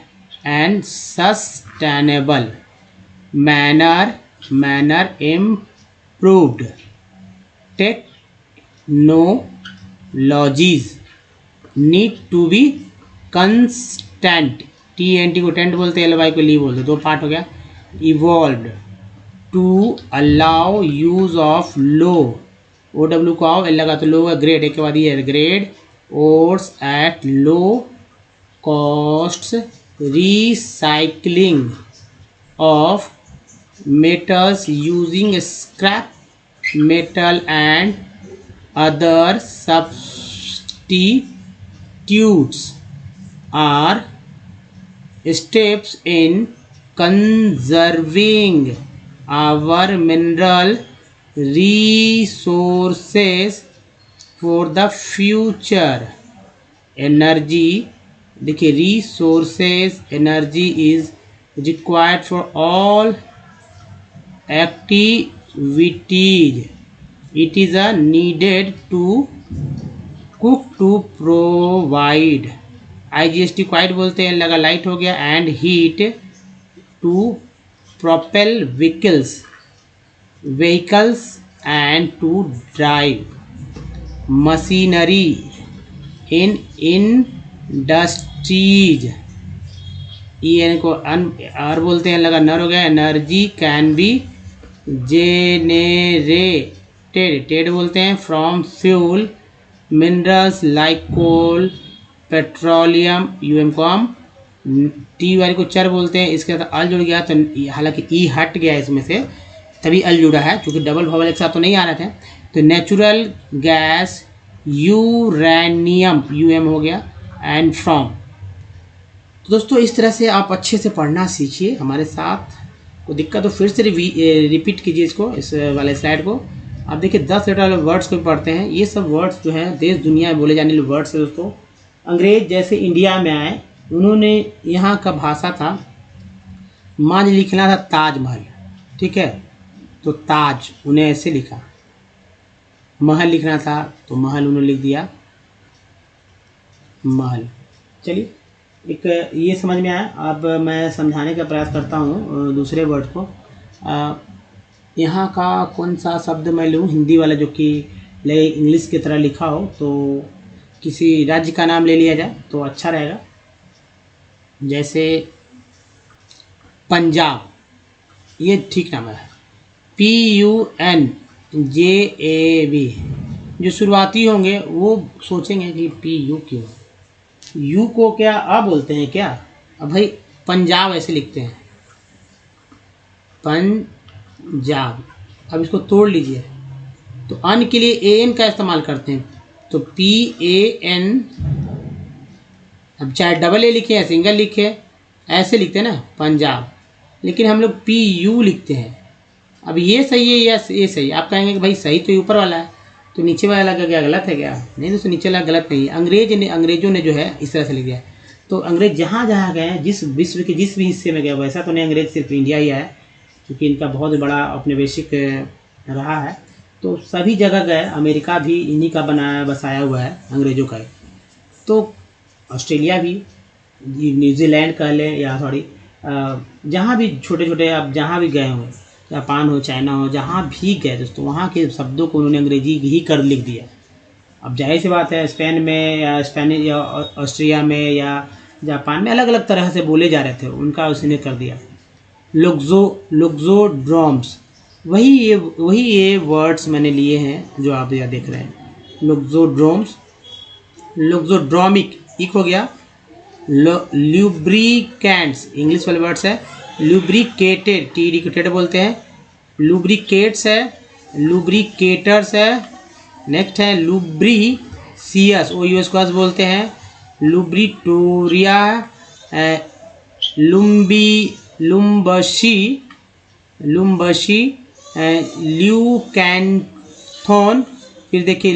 and sustainable manner improved technologies need to be constant, TNT को टेंट बोलते हैं, LY को ली बोलते हैं, दो पार्ट हो गया, evolved to allow use of low, OW को आओ, L लगा तो लो है, ग्रेड, एक के बाद ये है grade, ores at low costs, recycling of metals using scrap metal and other substitutes are steps in conserving our mineral resources for the future. Energy, देखिए resources, energy is required for all activities. It is needed to cook, to provide, IGST quite बोलते हैं, लगा light हो गया, and heat to propel vehicles and to drive machinery in industries, EN को R बोलते हैं, लगा नर हो गया, एनर्जी कैन बी जेनेरेटेड बोलते हैं from fuel minerals like coal, petroleum, UM को हम TY को चर बोलते हैं, इसके साथ अल जुड़ गया, तो हालांकि E हट गया इसमें से, तभी अल जुड़ा है, क्योंकि डबल वॉवेल एक साथ तो नहीं आ रहे थे। तो नेचुरल गैस, यूरेनियम, UM हो गया, एंड फ्रॉम। तो दोस्तों इस तरह से आप अच्छे से पढ़ना सीखिए हमारे साथ। कोई दिक्कत तो फिर से रिपीट कीजिए इसको, इस वाले स्लाइड को। आप देखिए 10 लेटर वाले वर्ड्स को पढ़ते हैं। ये सब वर्ड्स जो हैं देश दुनिया में बोले जाने वाले वर्ड्स है दोस्तों। अंग्रेज जैसे इंडिया में आए, उन्होंने यहाँ का भाषा था मान लीजिए लिखना था ताजमहल, ठीक है, तो ताज उन्हें ऐसे लिखा, महल लिखना था तो महल उन्होंने लिख दिया महल। चलिए, एक ये समझ में आया। अब मैं समझाने का प्रयास करता हूँ दूसरे वर्ड को। यहाँ का कौन सा शब्द मैं लूँ हिंदी वाला जो कि ले इंग्लिश की तरह लिखा हो, तो किसी राज्य का नाम ले लिया जाए तो अच्छा रहेगा। जैसे पंजाब, ये ठीक नाम है, PUNJAB। जो शुरुआती होंगे वो सोचेंगे कि PU क्यों, यू को क्या आ बोलते हैं क्या? अब भाई पंजाब ऐसे लिखते हैं, पंजाब। अब इसको तोड़ लीजिए तो अन के लिए AN का इस्तेमाल करते हैं, तो PAN। अब चाहे डबल ए लिखे या सिंगल लिखे ऐसे लिखते हैं ना पंजाब, लेकिन हम लोग PU लिखते हैं। अब ये सही है या ये सही? आप कहेंगे कि भाई सही तो ऊपर वाला है, तो नीचे वाला का क्या गलत है क्या? नहीं दोस्तों, नीचे वाला गलत नहीं है। अंग्रेजों ने जो है इस तरह से लिख दिया। तो अंग्रेज जहाँ जहाँ गए हैं, जिस विश्व के जिस भी हिस्से में गए, वैसा तो नहीं अंग्रेज सिर्फ इंडिया ही है, क्योंकि इनका बहुत बड़ा औपनिवेशिक रहा है, तो सभी जगह गए। अमेरिका भी इन्हीं का बनाया बसाया हुआ है अंग्रेजों का। तो ऑस्ट्रेलिया भी, न्यूजीलैंड कह लें या सॉरी जहाँ भी छोटे छोटे आप जहाँ भी गए हों, जापान हो, चाइना हो, जहाँ भी गए दोस्तों, वहाँ के शब्दों को उन्होंने अंग्रेजी ही कर लिख दिया। अब जाहिर सी बात है, स्पेन में या स्पेनिश या ऑस्ट्रिया में या जापान में अलग अलग तरह से बोले जा रहे थे, उनका उसने कर दिया। लुक्सोड्रोम्स, वही ये वर्ड्स मैंने लिए हैं जो आप यहाँ देख रहे हैं। लुक्सोड्रोम्स, लुक्सोड्रोमिक एक हो गया। लुब्रिकेंट्स इंग्लिश वाले वर्ड्स है। लुब्रिकेटेड, टी बोलते हैं। लुब्रिकेट्स है, लुब्रिकेटर्स है। नेक्स्ट है लुब्रिसियस, OUS को बोलते हैं। लुब्रिटोरिया, लुम्बशी, ल्यूकैंथोन, फिर देखिए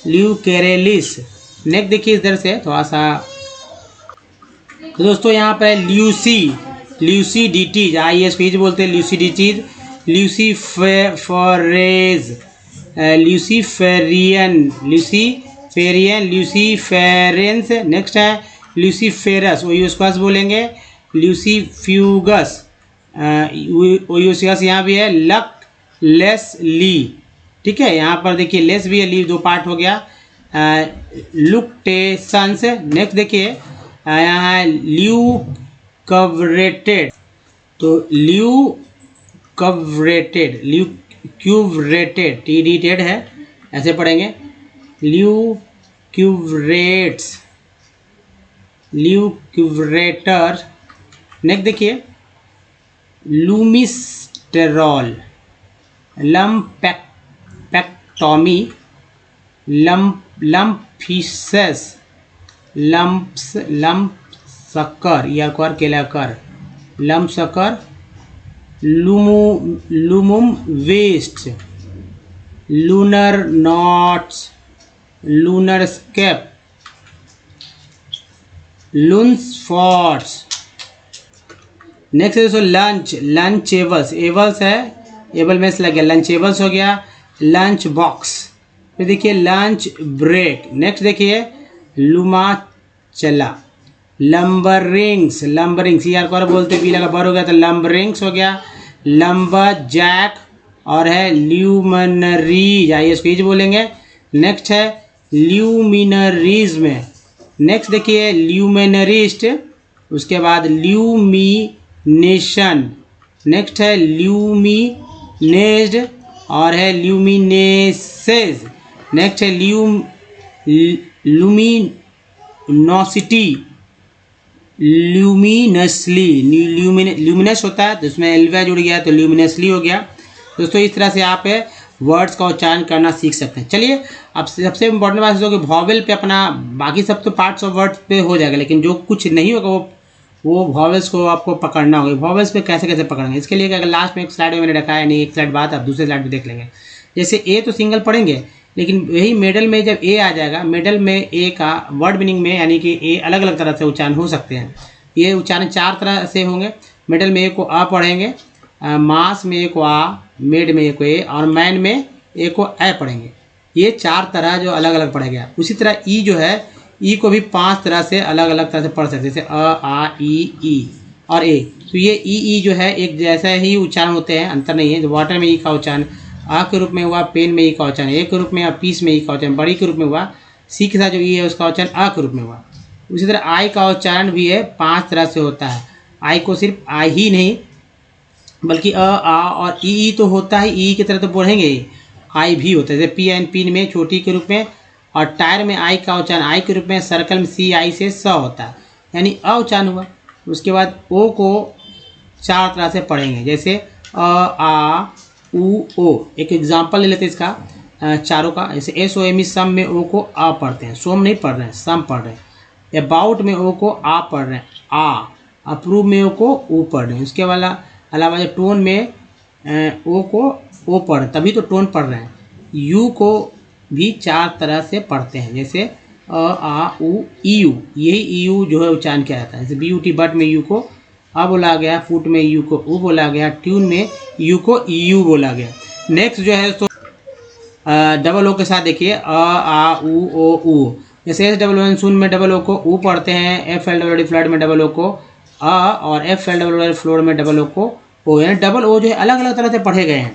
ल्यूकेरेलिस। नेक्स्ट देखिए इधर से थोड़ा सा, तो दोस्तों यहाँ पर ल्यूसीडिटीज, ISPज बोलते हैं ल्यूसीडिटीज। ल्यूसीफेरेज, ल्यूसीफेरेंस। नेक्स्ट है ल्यूसीफेरस, OUS बोलेंगे। ल्यूसीफ्यूगस, OUS यहाँ भी है। लेसली, ठीक है, यहाँ पर देखिए लेस भी है, ली दो पार्ट हो गया। लुक्टेशंस। नेक्स्ट देखिए यहाँ है ल्यूकवरेटेड, तो ल्यूक्यूवरेटेड, टीडीटेड है, ऐसे पढ़ेंगे। ल्यूक्यूवरेट्स, ल्यूक्यूवरेटर। नेक्स्ट देखिए लूमिस्टेरॉल, लम्पेक्टोमी, लम्फिसस, लम्पसकर, यार केलाकर, लम्पसकर। लुमुम वेस्ट, लूनर नॉट्स, लूनर स्केप, लुन्सफॉर्ट्स। नेक्स्ट है दोस्तों लंचेबल्स, एबल्स है, एबल में से लग गया, लंचेबल्स हो गया। लंच बॉक्स, फिर देखिए लंच ब्रेक। नेक्स्ट देखिए लुमाचला, लंबरिंग्स, यार को बोलते पी लगा बर हो गया तो लंबरिंग्स हो गया। लंबर जैक और है ल्यूमिनरीज, ISPज बोलेंगे। नेक्स्ट है ल्यूमिनरीज्म। नेक्स्ट देखिए ल्यूमिनरिस्ट, उसके बाद ल्यूमिनेशन। नेक्स्ट है ल्यूमिनेज्ड और है ल्यूमिनेसेस। नेक्स्ट है लुमिनोसिटी, ल्यूमिनसली, ल्यूमिनस होता है तो उसमें एल्वा जुड़ गया तो ल्यूमिनसली हो गया। दोस्तों इस तरह से आप वर्ड्स का उच्चारण करना सीख सकते हैं। चलिए अब सबसे इम्पोर्टेंट बात है कि वॉवेल पे अपना, बाकी सब तो पार्ट्स ऑफ वर्ड्स पे हो जाएगा, लेकिन जो कुछ नहीं होगा वो वॉवेल्स को आपको पकड़ना होगा। वॉवेल्स पे कैसे पकड़ेंगे, इसके लिए अगर लास्ट में एक स्लाइड में मैंने रखा है, नहीं एक स्लाइड बाद आप दूसरे स्लाइड में देख लेंगे। जैसे ए तो सिंगल पढ़ेंगे, लेकिन वही मिडल में जब ए आ जाएगा, मिडल में ए का वर्ड मीनिंग में यानी कि ए अलग अलग तरह से उच्चारण हो सकते हैं। ये उच्चारण 4 तरह से होंगे। मिडल में ए को अ पढ़ेंगे, मास में ए को आ, मिड में ए को ए और मैन में ए को ए पढ़ेंगे। ये 4 तरह जो अलग अलग पढ़ा गया। उसी तरह ई जो है, ई को भी 5 तरह से अलग अलग तरह से पढ़ सकते हैं, जैसे अ आ ई और ए। तो ये ई जो है एक जैसा ही उच्चारण होते हैं, अंतर नहीं है। जो वाटर में ई का उच्चारण आ के रूप में हुआ, पेन में ई का उच्चारण ए के रूप में, पीस में ई का उच्चारण बड़ी के रूप में हुआ, सी के साथ जो ई है उसका उच्चारण आ के रूप में हुआ। उसी तरह आई का उच्चारण भी है 5 तरह से होता है। आई को सिर्फ आई ही नहीं बल्कि अ आ और ई तो होता है, ई की तरह तो पढ़ेंगे ही, आई भी होता है। जैसे पी एन पिन में छोटी के रूप में, और टायर में आई का उच्चारण आई के रूप में, सर्कल में सी आई से स होता है, यानी अ उच्चारण हुआ। उसके बाद ओ को 4 तरह से पढ़ेंगे, जैसे अ आ उ ओ। एक एग्जाम्पल ले लेते हैं इसका चारों का, जैसे एस ओ एम ई सम में ओ को आ पढ़ते हैं, सोम नहीं पढ़ रहे हैं, सम पढ़ रहे हैं। अबाउट में ओ को आ पढ़ रहे हैं, आ। अप्रूव में ओ को ऊ पढ़ रहे हैं। उसके अलावा जो टोन में ओ को ओ पढ़, तभी तो टोन पढ़ रहे हैं। यू को भी 4 तरह से पढ़ते हैं, जैसे अ आ उ ई यू। यही यू जो है उच्चारण किया जाता है। जैसे बी यू टी बट में यू को अ बोला गया, फुट में यू को ऊ बोला गया, ट्यून में यू को यू बोला गया। नेक्स्ट जो है तो डबल ओ के साथ देखिए, अ आ उ ओ ऊ। जैसे एस डबल एन शून्य में डबल ओ को ऊ पढ़ते हैं, F L double D flood में डबल ओ को अ, और एफ एल डबल फ्लोर में डबल ओ को ओ, यानी डबल ओ जो है अलग अलग तरह से पढ़े गए हैं।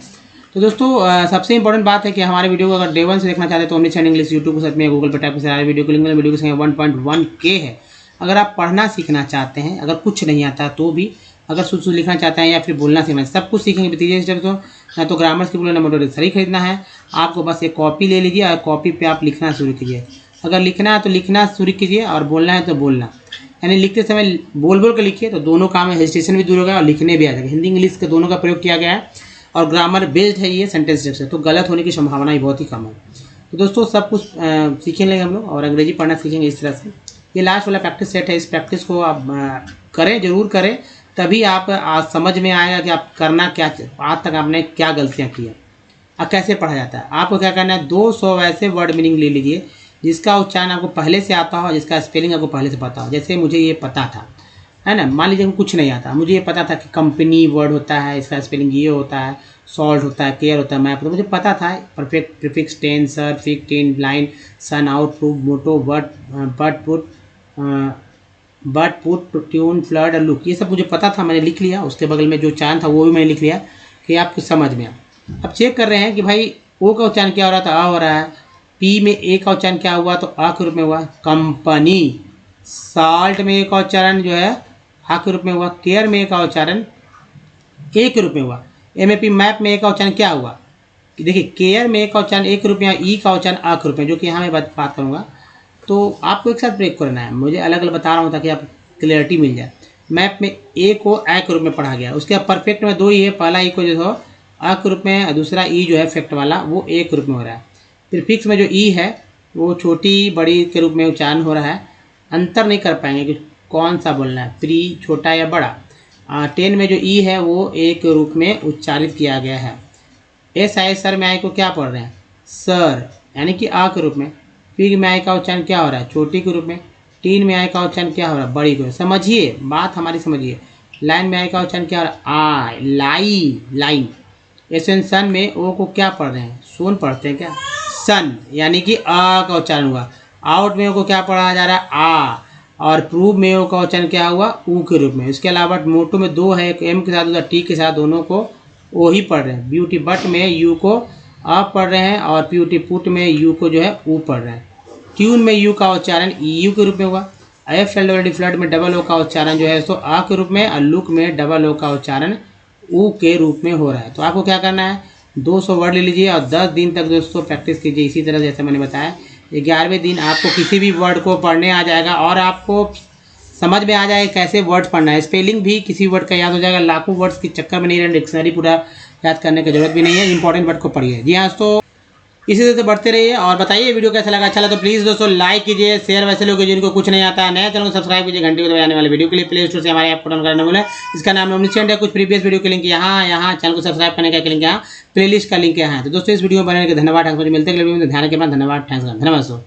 तो दोस्तों सबसे इंपॉर्टेंट बात है कि हमारे वीडियो को अगर डे 1 से देखना चाहते हैं तो हमने चैनल इंग्लिश यूट्यूब को सर्च में गूगल पर टाइप कर सारे वीडियो को लिंक, वीडियो की संख्या 1.1K है। अगर आप पढ़ना सीखना चाहते हैं, अगर कुछ नहीं आता तो भी, अगर शुद्ध लिखना चाहते हैं या फिर बोलना सीखना, सब कुछ सीखेंगे भतीजे स्टेप। तो ना तो ग्रामर स्किप ना मोटर सही खरीदना है आपको, बस एक कॉपी ले लीजिए और कॉपी पे आप लिखना शुरू कीजिए। अगर लिखना है तो लिखना शुरू कीजिए और बोलना है तो बोलना, यानी लिखते समय बोल बोल कर लिखिए, तो दोनों काम में हेजिटेशन भी दूर होगा और लिखने भी आ जाएगा। हिंदी इंग्लिश के दोनों का प्रयोग किया गया है और ग्रामर बेस्ड है ये सेंटेंस स्ट्रक्चर, तो गलत होने की संभावना ही बहुत ही कम है। तो दोस्तों सब कुछ सीखेंगे हम लोग और अंग्रेजी पढ़ना सीखेंगे इस तरह से। ये लास्ट वाला प्रैक्टिस सेट है, इस प्रैक्टिस को आप करें, जरूर करें, तभी आप आज समझ में आएगा कि आप करना क्या, आज तक आपने क्या गलतियाँ की है और कैसे पढ़ा जाता है। आपको क्या करना है, 200 वैसे वर्ड मीनिंग ले लीजिए जिसका उच्चारण आपको पहले से आता हो, जिसका स्पेलिंग आपको पहले से पता हो। जैसे मुझे ये पता था, है ना, मान लीजिए कुछ नहीं आता, मुझे ये पता था कि कंपनी वर्ड होता है, इसका स्पेलिंग ये होता है, सॉल्ट होता है, केयर होता है, मैप होता है, मुझे पता था। परफेक्ट, प्रीफिक्स, टेंस, सर, फिक, ten, line, sun, out, prove, motto, but, put, tune, flood और लुक, ये सब मुझे पता था, मैंने लिख लिया। उसके बगल में जो उच्चारण था वो भी मैंने लिख लिया कि आपको समझ में आए। अब चेक कर रहे हैं कि भाई ओ का उच्चारण क्या हो रहा था, आ हो रहा है। पी में ए का उच्चारण क्या हुआ, तो आ के रूप में हुआ। कंपनी। साल्ट में ए का उच्चारण जो है आ के रूप में हुआ। केयर में ए का उच्चारण ए के रूप में हुआ। एमएपी मैप में ए का उच्चारण क्या हुआ, देखिए केयर में ए का उच्चारण ए के रूप में, ई का उच्चारण आ के रूप में, जो कि यहाँ मैं बात करूँगा। तो आपको एक साथ ब्रेक करना है, मुझे अलग अलग बता रहा हूँ ताकि आप क्लियरिटी मिल जाए। मैप में ए को ए के रूप में पढ़ा गया। उसके बाद परफेक्ट में 2 ही है, पहला ई को जो है आ के रूप में, दूसरा ई जो है फैक्ट वाला वो ए के रूप में हो रहा है। फिर फिक्स में जो ई है वो छोटी बड़ी के रूप में उच्चारण हो रहा है, अंतर नहीं कर पाएंगे कि कौन सा बोलना है, प्री छोटा या बड़ा। 10 में जो ई है वो ए के रूप में उच्चारित किया गया है। एस आई सर में आई को क्या पढ़ रहे हैं, सर, यानी कि आ के रूप में। फिग में आई का उच्चारण क्या हो रहा है, छोटी के रूप में। टीन में आई का उच्चारण क्या हो रहा है, बड़ी के रूप में। समझिए बात हमारी, समझिए। लाइन में आई का उच्चारण क्या हो रहा है, आई, लाई, लाइन। एस सन में ओ को क्या पढ़ रहे हैं, सोन पढ़ते हैं क्या, सन, यानी कि आ का उच्चारण हुआ। आउट में ओ को क्या पढ़ा जा रहा है, आ, और प्रूव में ओ का उच्चारण क्या हुआ, ऊ के रूप में। इसके अलावा मोटो में 2 है, एक एम के साथ दूसरा टी के साथ, दोनों को ओ ही पढ़ रहे हैं। ब्यूटी बट में यू को आ पढ़ रहे हैं और ब्यूटी पुट में यू को जो है ऊ पढ़ रहे हैं। ट्यून में यू का उच्चारण यू के रूप में हुआ। एफ एल डबल फ्लड में डबल ओ का उच्चारण जो है सो आ के रूप में, और लुक में डबल ओ का उच्चारण ऊ के रूप में हो रहा है। तो आपको क्या करना है, 200 वर्ड ले लीजिए और 10 दिन तक दोस्तों प्रैक्टिस कीजिए इसी तरह जैसे मैंने बताया। 11वें दिन आपको किसी भी वर्ड को पढ़ने आ जाएगा और आपको समझ में आ जाएगा कैसे वर्ड्स पढ़ना है। स्पेलिंग भी किसी वर्ड का याद हो जाएगा। लाखों वर्ड्स के चक्कर में नहीं रहना, डिक्शनरी पूरा याद करने की जरूरत भी नहीं है। इंपॉर्टेंट वर्ड को पढ़िए। जी हाँ दोस्तों, इसी तरह से बढ़ते रहिए और बताइए वीडियो कैसा लगा। अच्छा लगा तो प्लीज़ दोस्तों लाइक कीजिए, शेयर वैसे लोग जिनको कुछ नहीं आता है। नया चैनल को सब्सक्राइब कीजिए, घंटे को दबाने वाले वीडियो के लिए प्ले स्टोर से हमारे ऐप को डाउनलोड करना भूलें। इसका नाम ओमनीसेंट है। कुछ प्रीवियस वीडियो के लिंक यहाँ चैनल को सब्सक्राइब करने का लिंक यहाँ, प्लेलिस्ट का लिंक यहाँ है। तो दोस्तों इस वीडियो में बनाने के धन्यवाद। मिलते हैं ध्यान के बाद, धन्यवाद, थैंक्स, धन्यवाद दोस्तों।